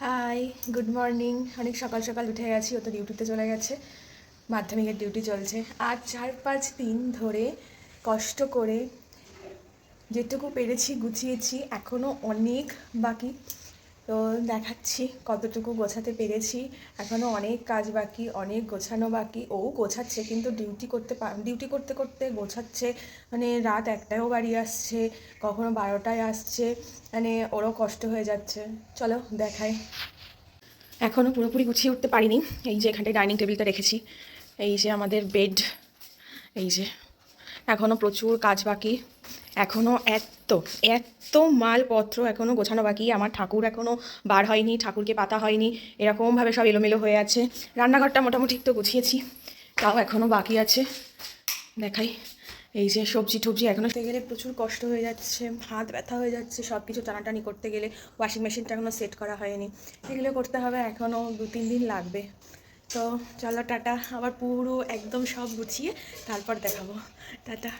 High, good morning. অনেক সকাল সকাল উঠে গেছি, ও তো ডিউটিতে চলে গেছে, মাধ্যমিকের ডিউটি চলছে। আজ 4-5 দিন ধরে কষ্ট করে যেটুকু পেরেছি গুছিয়েছি, এখনও অনেক বাকি। তো দেখাচ্ছি কতটুকু গোছাতে পেরেছি। এখনও অনেক কাজ বাকি, অনেক গোছানো বাকি। ও গোছাচ্ছে কিন্তু ডিউটি করতে করতে গোছাচ্ছে, মানে রাত 1টায়ও বাড়ি আসছে, কখনো 12টায় আসছে, মানে ওরও কষ্ট হয়ে যাচ্ছে। চলো দেখাই। এখনও পুরোপুরি গুছিয়ে উঠতে পারিনি। এই যে এখানটায় ডাইনিং টেবিলটা রেখেছি, এই যে আমাদের বেড, এই যে এখনও প্রচুর কাজ বাকি। এখনও এত এত মালপত্র এখনও গোছানো বাকি। আমার ঠাকুর এখনও বার হয়নি, ঠাকুরকে পাতা হয়নি, এরকমভাবে সব এলোমেলো হয়ে আছে। রান্নাঘরটা মোটামুটি তো গুছিয়েছি, তাও এখনও বাকি আছে। দেখাই, এই যে সবজি টবজি এখনও করতে গেলে প্রচুর কষ্ট হয়ে যাচ্ছে, হাত ব্যথা হয়ে যাচ্ছে সব কিছু টানাটানি করতে গেলে। ওয়াশিং মেশিনটা এখনও সেট করা হয়নি, এগুলো করতে হবে, এখনও 2-3 দিন লাগবে। তো চলো টাটা, আবার পুরো একদম সব গুছিয়ে তারপর দেখাবো। টাটা।